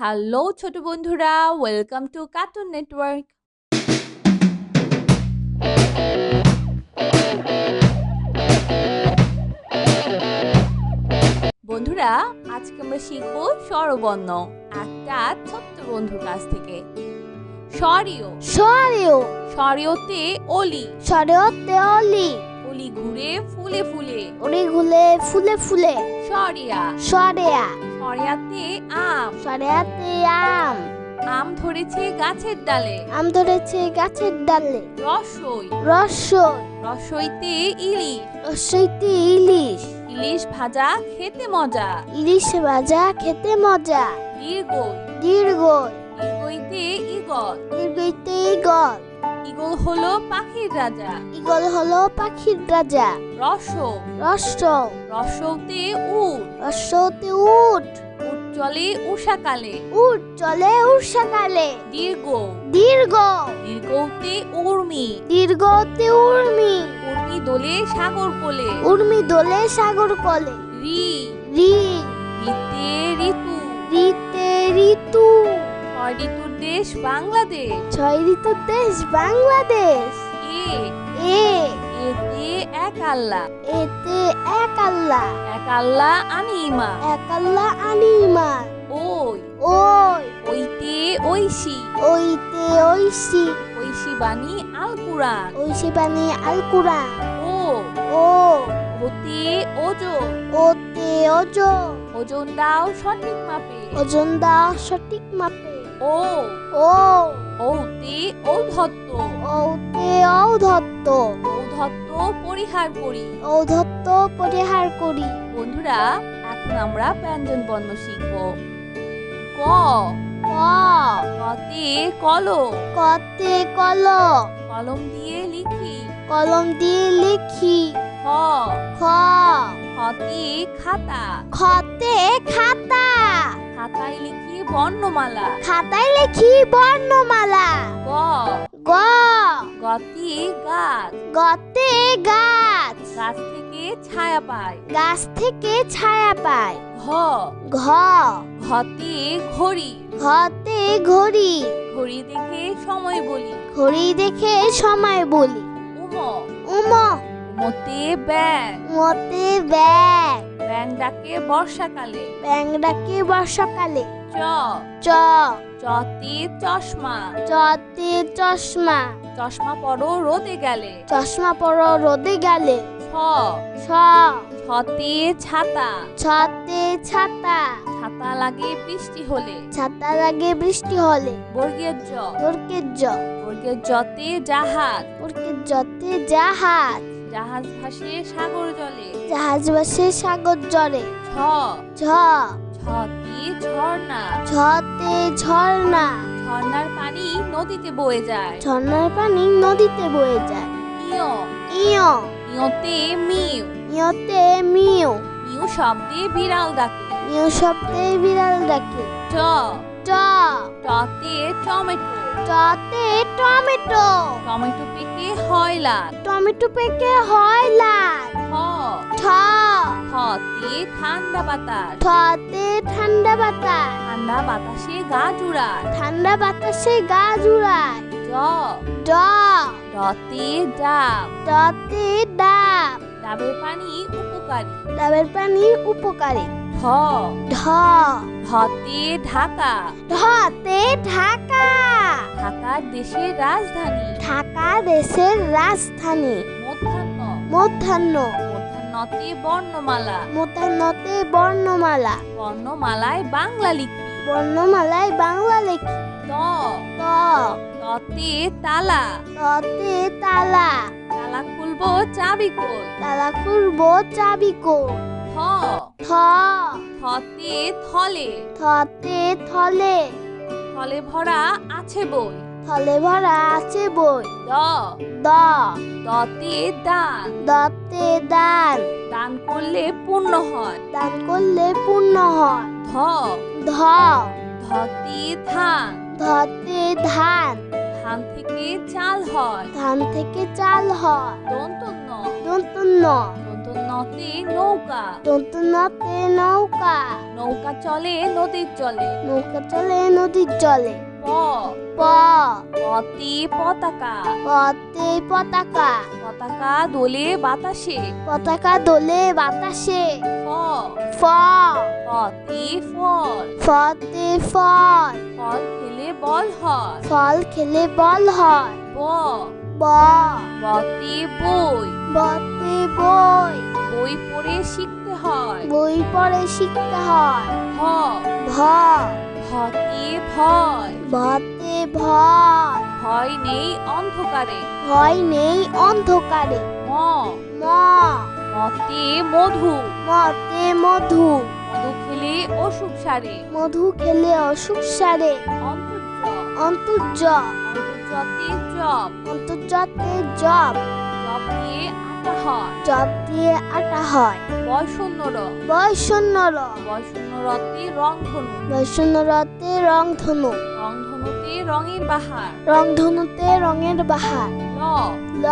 Hello ছোট বন্ধুরা, welcome to cartoon network. বন্ধুরা, আজকে আমরা শিখব স্বরবর্ণ একটা ছোট্ট বন্ধুর কাছ থেকে। স্বরীয় স্বরীয় স্বরীয়তে অলি, স্বরীয়তে অলি, অলি ঘুরে ফুলে ফুলে। অলি ঘুরে ফুলে ফুলে। স্বরিয়া স্বরেয়া স্বরিয়াতে আম, স্বরেয়াতে আম, আম ধরেছে গাছের ডালে। আম ধরেছে গাছের ডালে। রসই রসই রসইতে ইলিশ, রসইতে ইলিশ, ইলিশ ভাজা খেতে মজা। ইলিশ ভাজা খেতে মজা। দীর্ঘই দীর্ঘই দীর্ঘইতে ইগল, দীর্ঘইতে ইগল, ইগল হলো পাখির রাজা। ইগল হলো পাখির রাজা। রসৌ রসৌ রসৌতে উট, রসৌতে উট, উট চলে উষাকালে। উট চলে উষাকালে। দীর্ঘ দীর্ঘ দীর্ঘতে উর্মি, দীর্ঘতে উর্মি, উর্মি দোলে সাগর কোলে। উর্মি দোলে সাগর কলে। রি রি রিতে ঋতু, রিতে ঋতু, ছয় ঋতুর দেশ বাংলাদেশ। ছয় ঋতুর দেশ বাংলাদেশ। এ এ এতে এক আল্লাহ, এতে এক আল্লাহ, এক আল্লাহ আনিমা। এক আল্লাহ আনিমা। ওই ওই ওইতে ঐশী, ওইতে ঐশী, ঐশী বাণী আল কুরআন। ঐশী বাণী আল কুরআন। ও ও ওতে ওজন, ওতে ওজন, ওজন দাও সঠিক মাপে। ওজন দাও সঠিক মাপে। ও ও ঔতে ঔধত্য, ঔতে ঔধত্য, ঔধত্য পরিহার করি। ঔধত্য পরিহার করি। বন্ধুরা, এখন আমরা ব্যঞ্জন বর্ণ শিখব। ক ক কতে কলম, কতে কলম, কলম দিয়ে লিখি। কলম দিয়ে লিখি। খ খ খতে খাতা, খতে খাতা, খাতায় লিখি বর্ণমালা। খাতায় লিখি বর্ণমালা। গ গ গতি গাছ, গতে গাছ, গাছ থেকে ছায়া পায়। গাছ থেকে ছায়া পায়। ঘ ঘ ঘতে ঘড়ি, ঘতে ঘড়ি, ঘড়ি দেখে সময় বলি। ঘড়ি দেখে সময় বলি। উম উম উমতে ব্যাং, মতে ব্যাগ, ব্যাং ডাকে বর্ষাকালে। ব্যাং ডাকে বর্ষাকালে। চ চ চতে চশমা, চতে চশমা, চশমা পরো রোদে গেলে। চশমা পরো রোদে গেলে। ছ ছ ছতে ছাতা, ছতে ছাতা, ছাতা লাগে বৃষ্টি হলে। ছাতা লাগে বৃষ্টি হলে। বর্গের জ বর্গের জ, বর্গের জতে জাহাজ, বর্গের জতে জাহাজ, জাহাজ ভাসে সাগর জলে। জাহাজ ভাসে সাগর জলে। ছ ঝ ছতে ঝর্ণা, ঝতে ঝর্ণা, ঝর্ণার পানি নদীতে বয়ে যায়। ঝর্ণার পানি নদীতে বয়ে যায়। ইয় ইয় ইয়তে মিউ, ইয়তে মিউ, মিউ শব্দে বিড়াল ডাকে। মিউ শব্দে বিড়াল ডাকে। ট ট টতে টমেটো, টতে টমেটো, টমেটো পেকে হয় লাল। টমেটো পেকে হয় লাল। ঠ ঠ ঠতে ঠান্ডা বাতাস, ঠতে ঠান্ডা বাতাস, ঠান্ডা বাতাসে গা জুড়ায়। ঠান্ডা বাতাসে গা জুড়ায়। ড ড ডতে ডাব, ডতে ডাব, ডাবের পানি উপকারী। ডাবের পানি উপকারী। ঢ ঢ ঢতে ঢাকা, ঢতে ঢাকা, ঢাকার দেশের রাজধানী। ঢাকা দেশের রাজধানী। মধ্যাহ্ন মধ্যাহ্ন মধ্যাহ্নতে বর্ণমালা, মধ্যাহ্নতে বর্ণমালা, বর্ণমালায় বাংলা লিখি। বর্ণমালায় বাংলা লেখি। ত ত ততে তালা, ততে তালা, তালা খুলবো চাবি কই। তালা খুলবো চাবি কই। থ থ থতে থলে, থতে থলে, থলে ভরা আছে বই। থলে ভরা আছে বই। দ দ দতে দান, দতে দান, দান করলে পূর্ণ হয়। দান করলে পূর্ণ হয়। ধ ধ ধতে ধান, ধতে ধান, ধান থেকে চাল হয়। ধান থেকে চাল হয়। দন্তন্য দন্তন্য দন্ত নতে নৌকা, নতে নৌকা, নৌকা চলে নদীর জলে। নৌকা চলে নদীর জলে। প প পতে পতাকা, পতে পতাকা, পতাকা দোলে বাতাসে। পতাকা দোলে বাতাসে। ফ ফ ফতে ফল, ফতে ফল, ফল খেলে বল হয়। ফল খেলে বল হয়। ব ব বতে বই, বতে বই, বই পড়ে শিখতে হয়। বই পড়ে শিখতে হয়। ভ ভ ভতে ভয়, ভতে ভয়, ভয় নেই অন্ধকারে। ভয় নেই অন্ধকারে। ম ম মতে মধু, মতে মধু, মধু খেলে অসুখ সারে। মধু খেলে অসুখ সারে। অন্তর্য অন্তর্য অন্তর্যতে জব, অন্তর্জাতে জব, জব দিয়ে আটা হয়। জব দিয়ে আটা হয়। বয়শূন্যর বয়শূন্যর বয়শূন্যরতে রংধনু, বয়শূন্যরতে রংধনু, রংধনুতে রঙের বাহার। রংধনুতে রঙের বাহার। ল ল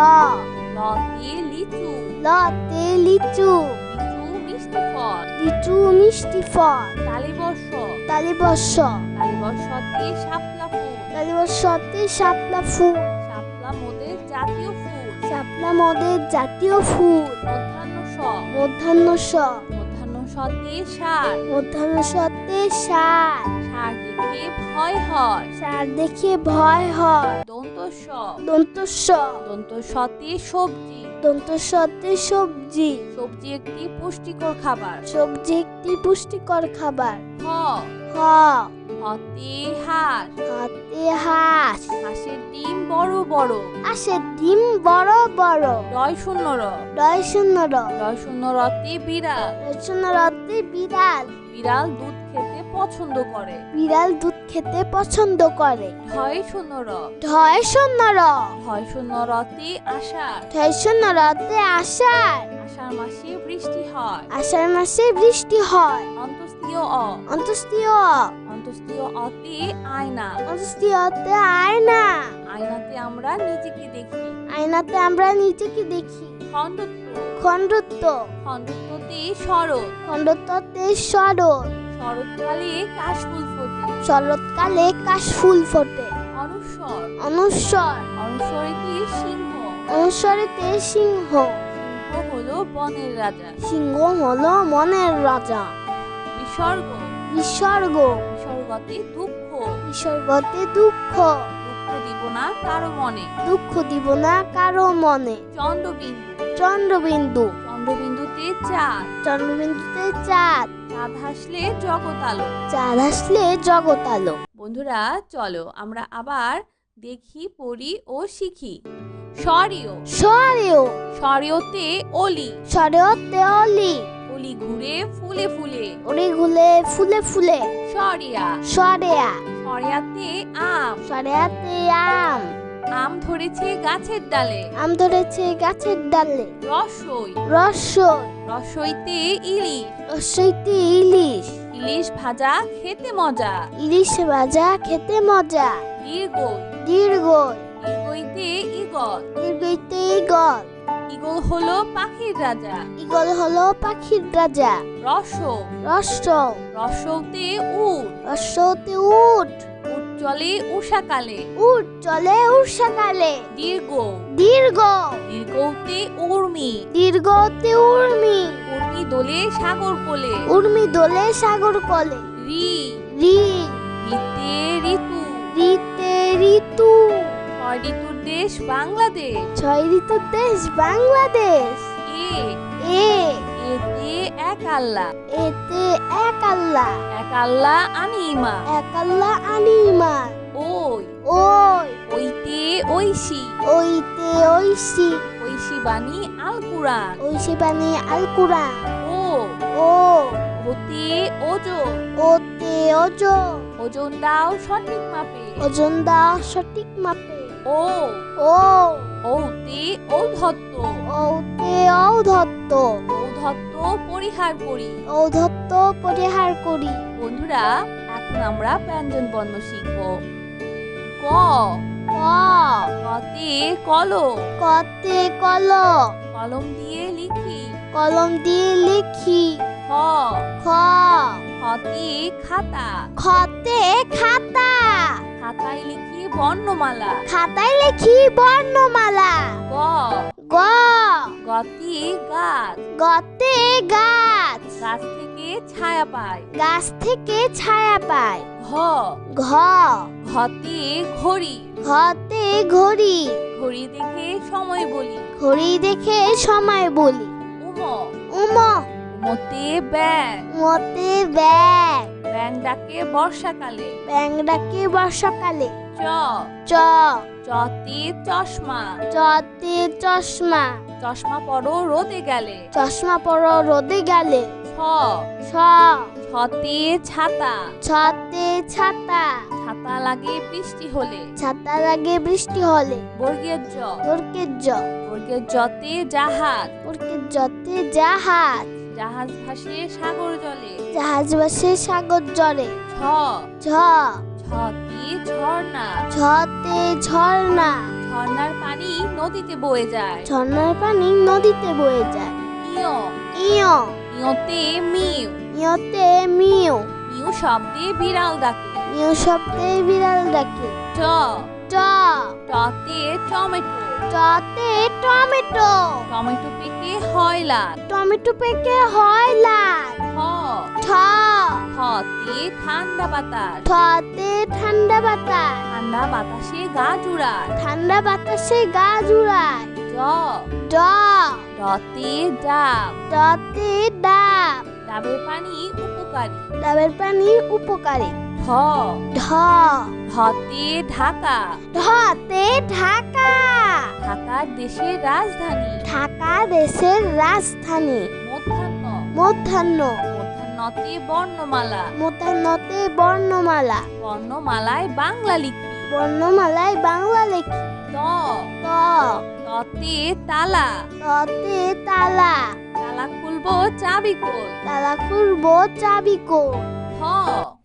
লতে লিচু, লতে লিচু, লিচু মিষ্টি ফল। লিচু মিষ্টি ফল। তালিবর্ষ তালিবর্ষ তালিবর্ষতে শাপলা ফুল, তালিবর্ষতে শাপলা ফুল, শাপলা মোদের জাতীয় ফুল। শাপলা মদের জাতীয় ফুল। মধ্যাহ্ন স মধ্যাহ্ন স মধ্যাহ্ন সতে সার, মধ্যাহ্ন সতে সার, সার দেখে ভয় হয়। সার দেখে ভয় হয়। দন্ত স দন্ত স দন্ত সতে সবজি, দন্ত সতে সবজি, সবজি একটি পুষ্টিকর খাবার। সবজি একটি পুষ্টিকর খাবার। হ হ হতে হাঁস, হাতে হাঁস, হাঁসের ডিম বড় বড়। আসে ডিম বড় বড়। রয় শূন্য র রয় শূন্য র রয় শূন্য রতে বিড়াল, রয় শূন্য রতে বিড়াল, বিড়াল দুধ খেতে পছন্দ করে। বিড়াল দুধ খেতে পছন্দ করে। ঢয় শূন্য র ঢয় শূন্য র ঢয় শূন্য রতে আষাঢ়, ঢয় শূন্য রতে আষাঢ়, আষাঢ় মাসে বৃষ্টি হয়। আষাঢ় মাসে বৃষ্টি হয়। অন্তস্তীয় অ অন্তস্তীয় অন্তস্তীয় অতে আয়না, অন্তস্তীয়তে আয়না, আয়নাতে আমরা নিজেকে দেখি। আয়নাতে আমরা নিজেকে দেখি। খণ্ডত্ব খণ্ডত্ব খণ্ডত্বতে শরৎ, খণ্ডত্বতে শরৎ, শরৎকালে কাশফুল ফোটে। শরৎকালে কাশফুল ফোটে। অনুস্বর অনুস্বর অনুস্বরেতে সিংহ, অনুস্বরেতে সিংহ, সিংহ হলো বনের রাজা। সিংহ হলো মনের রাজা। বিসর্গ বিসর্গ বিসর্গতে দুঃখ, বিসর্গতে দুঃখ, দুঃখ দিব না কারো মনে। দুঃখ দিব না কারো মনে। চন্দ্রবিন্দু চন্দ্রবিন্দু চন্দ্রবিন্দুতে চাঁদ, চন্দ্রবিন্দুতে চাঁদ, চাঁদ হাসলে জগৎ আলো। চাঁদ আসলে জগৎ আলো। বন্ধুরা চলো আমরা আবার দেখি, পড়ি ও শিখি। স্বরীয় সরেও স্বরীয়তে অলি, সরেওতে অলি, অলি ঘুরে ফুলে ফুলে। ওরে গুলে ফুলে ফুলে। সরিয়া সরেয়া সরিয়াতে আম, সরেয়াতে আম, আম ধরেছে গাছের ডালে। আম ধরেছে গাছের ডালে। রসই রসই রসইতে ইলিশ, রসইতে ইলিশ, ইলিশ ভাজা খেতে মজা। ইলিশ ভাজা খেতে মজা। দীর্ঘই দীর্ঘই দীর্ঘইতে ইগল, দীর্ঘইতে ইগল, ইগল হলো পাখির রাজা। ইগল হলো পাখির রাজা। রস রস রসৌতে উট, রসতে উট, উট চলে উষাকালে। উট চলে উষাকালে। দীর্ঘ দীর্ঘ দীর্ঘতে উর্মি, দীর্ঘতে উর্মি, উর্মি দোলে সাগর কোলে। উর্মি দোলে সাগর কলে। রি রি রিতে ঋতু, রিতে ঋতু, ছয় ঋতুর দেশ বাংলাদেশ। ছয় ঋতুর দেশ বাংলাদেশ। এ এ এতে এক আল্লাহ, এতে এক আল্লাহ, এক আল্লাহ আনিমা। এক আল্লাহ আনিমান। ওই ওই ওইতে ঐশী, ওইতে ঐশী, ঐশী বাণী আল কুরআন। ঐশী বাণী আল কুরআন। ও ও ওতে ওজন, ওতে ওজন, ওজন দাও সঠিক মাপে। ওজন দাও সঠিক মাপে। ও ও ঔতে ঔধত্ব, ওতে ঔধত্য, ঔধত্ব পরিহার করি। ঔধত্য পরিহার করি। বন্ধুরা এখন আমরা ব্যঞ্জন বর্ণ শিখব। ক ক কতে কলম, কতে কল, কলম দিয়ে লিখি। কলম দিয়ে লিখি। খ খ খতে খাতা, খতে খাতা, খাতায় লিখি বর্ণমালা। খাতায় লিখি বর্ণমালা। গ গ গতি গাছ, গতে গাছ, গাছ থেকে ছায়া পায়। গাছ থেকে ছায়া পায়। ঘ ঘ ঘতে ঘড়ি, ঘতে ঘড়ি, ঘড়ি দেখে সময় বলি। ঘড়ি দেখে সময় বলি। উম উম উমতে ব্যাং, মতে ব্যাগ, ব্যাং ডাকে বর্ষাকালে। ব্যাং ডাকে বর্ষাকালে। চ চ চতে চশমা, চতে চশমা, চশমা পরো রোদে গেলে। চশমা পরো রোদে গেলে। ছ ছ ছতে ছাতা, ছতে ছাতা, ছাতা লাগে বৃষ্টি হলে। ছাতা লাগে বৃষ্টি হলে। বর্গের জ, বর্গের জ, বর্গের জতে জাহাজ, বর্গের জতে জাহাজ, জাহাজ ভাসে সাগর জলে। জাহাজ ভাসে সাগর জলে। ছ ঝ ছতে ঝর্ণা, ঝতে ঝর্ণা, ঝর্ণার পানি নদীতে বয়ে যায়। ঝর্ণার পানি নদীতে বয়ে যায়। ইয় ইয় ইয়তে মিউ, ইয়তে মিউ, মিউ শব্দে বিড়াল ডাকে। মিউ শব্দে বিড়াল ডাকে। ট ট টতে টমেটো, টতে টমেটো, টমেটো পেকে হয় লাল। টমেটো পেকে হয় লাল। ঠ ঠ ঠতে ঠান্ডা বাতাস, ঠতে ঠান্ডা বাতাস, ঠান্ডা বাতাসে গা জুড়ায়। ঠান্ডা বাতাসে গা জুড়ায়। ড ড ডতে ডাব, ডতে ডাব, ডাবের পানি উপকারী। ডাবের পানি উপকারী। ঢ ঢ ঢতে ঢাকা, ঢতে ঢাকা, ঢাকার দেশের রাজধানী। ঢাকা দেশের রাজধানী। মধ্যাহ্ন মধ্যাহ্ন মধ্যাহ্নতে বর্ণমালা, মধ্যাহ্নতে বর্ণমালা, বর্ণমালায় বাংলা লিখি। বর্ণমালায় বাংলা লেখি। ত ত ততে তালা, ততে তালা, তালা খুলবো চাবি কই। তালা খুলবো চাবি কই। থ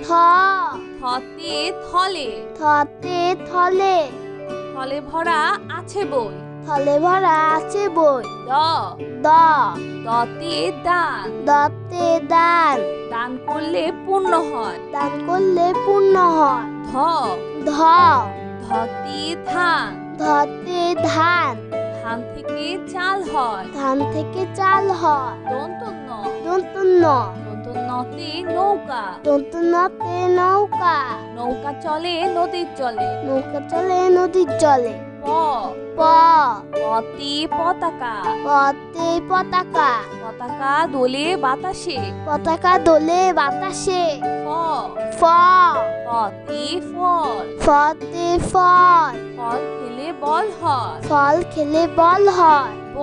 থ থতে থলে, থতে থলে, থলে ভরা আছে বই। থলে ভরা আছে বই। দ দ দতে দান, দতে দান, দান করলে পূর্ণ হয়। দান করলে পূর্ণ হয়। ধ ধ ধতে ধান, ধতে ধান, ধান থেকে চাল হয়। ধান থেকে চাল হয়। দন্তন্য দন্তন্য দন্তন্যতে নৌকা, দন্তন্যতে নৌকা, নৌকা চলে নদীর জলে। নৌকা চলে নদীর জলে। প প পতে পতাকা, পতে পতাকা, পতাকা দোলে বাতাসে। পতাকা দোলে বাতাসে। ফ ফ ফতে ফল, ফতে ফল, ফল খেলে বল হয়। ফল খেলে বল হয়। ব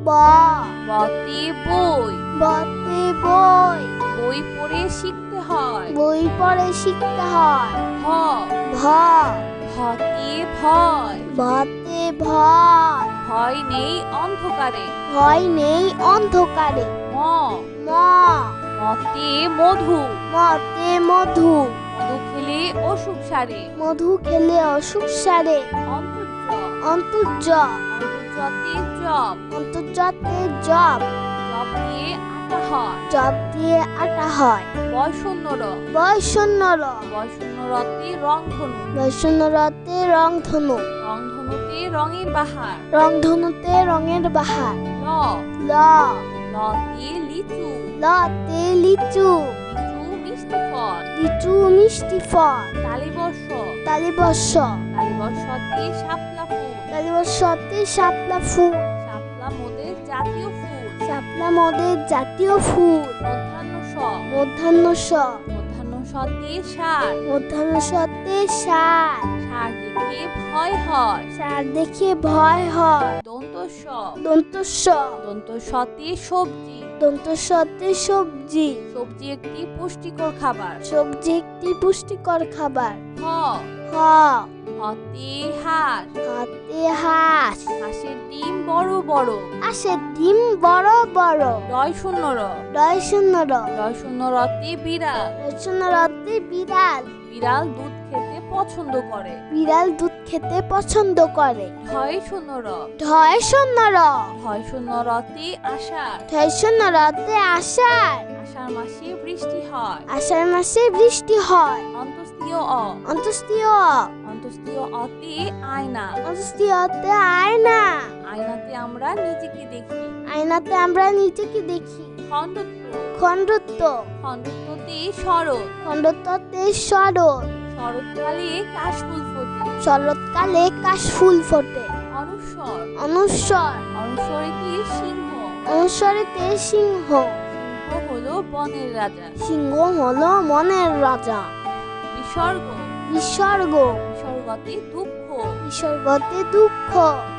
ব বতে বই, বতে বই, বই পড়ে শিখতে হয়। বই পড়ে শিখতে হয়। ভ ভ ভতে ভয়, ভতে ভয়, ভয় নেই অন্ধকারে। ভয় নেই অন্ধকারে। ম ম মতে মধু, মতে মধু, মধু খেলে অসুখ সারে। মধু খেলে অসুখ সারে। অন্তর্য অন্তর্য অন্তর্যতে জব, অন্তর্জতে জব, জব দিয়ে আটা হয়। জব দিয়ে আটা হয়। বয়শূন্য র, বয়শূন্য র, বয়শূন্য রতে রংধনু, বয়শূন্য রতে রংধনু, রংধনুতে রঙের বাহার। রংধনুতে রঙের বাহার। ল ল লতে লিচু, লতে লিচু, লিচু মিষ্টি ফল। লিচু মিষ্টি ফল। তালিবর্ষ, তালিবর্ষ, তালিবর্ষতে শাপলা ফুল, তালিবর্ষতে শাপলা ফুল, শাপলা মোদের জাতীয় ফুল। শাপলা মদের জাতীয় ফুল। মধ্যাহ্ন স, মধ্যাহ্ন স, মধ্যাহ্ন সতে সার, মধ্যাহ্ন সতে সার, সার দেখে ভয় হয়। সার দেখে ভয় হয়। দন্ত স, দন্তস্ব, দন্ত সতে সবজি, দন্তস্বতে সবজি, সবজি একটি পুষ্টিকর খাবার। সবজি একটি পুষ্টিকর খাবার। হ হ হতে হাঁস, হাতে হাঁস, হাঁসের ডিম বড় বড়। আসে ডিম বড় বড়। রয় শূন্য র, রয় শূন্য র, রয় শূন্য রতে বিড়াল, রয় শূন্য রতে বিড়াল, বিড়াল দুধ খেতে পছন্দ করে। বিড়াল দুধ খেতে পছন্দ করে। ঢয় শূন্য র। ঢয় শূন্য র। ঢয় শূন্য রতে আষাঢ়। ঢয় শূন্য রতে আষাঢ়। আষাঢ় মাসে বৃষ্টি হয়। আষাঢ় মাসে বৃষ্টি হয়। অন্তস্তীয় অ। অন্তস্তীয় অ। অন্তস্তীয় অতে আয়না। অন্তস্তীয় অতে আয়না। আয়নাতে আমরা নিজেকে দেখি। আয়নাতে আমরা নিজেকে দেখি। খণ্ডত্ব। খণ্ডত্ব। খণ্ডত্বতে শরৎ। খণ্ডত্বতে শরৎ। শরৎকালে কাশফুল ফোটে। শরৎকালে কাশফুল ফোটে। অনুস্বর। অনুস্বর। অনুস্বরেতে সিংহ। অনুস্বরেতে সিংহ। সিংহ হলো বনের রাজা। সিংহ হলো মনের রাজা। বিসর্গ। বিসর্গ। বিসর্গতে দুঃখ। বিসর্গতে দুঃখ।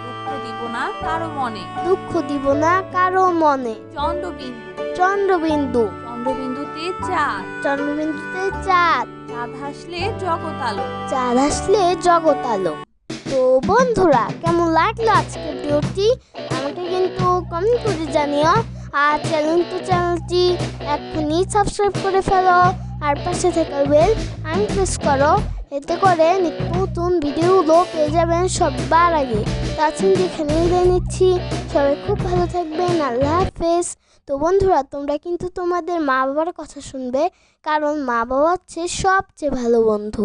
দুঃখ দিব না কারো মনে। দুঃখ দিব না কারো মনে। চন্দ্রবিন্দু। চন্দ্রবিন্দু। চন্দ্রবিন্দুতে চাঁদ। চন্দ্রবিন্দুতে চাঁদ। চাঁদ হাসলে জগৎ আলো। চাঁদ আসলে জগৎ আলো। তো বন্ধুরা, কেমন লাগলো আজকের ভিডিওটি আমাকে কিন্তু কমেন্ট করে জানিও। আর চ্যানেলটি এক্ষুনি সাবস্ক্রাইব করে ফেলো, আর পাশে থাকা বেল আইকন প্রেস করো। এতে করে নিত্য নতুন ভিডিওগুলো পেয়ে যাবেন সবার আগে। তাছাড়া এখানে বিদায় নিচ্ছি। সবাই খুব ভালো থাকবেন। আল্লাহ হাফেজ। তো বন্ধুরা, তোমরা কিন্তু তোমাদের মা বাবার কথা শুনবে, কারণ মা বাবা হচ্ছে সবচেয়ে ভালো বন্ধু।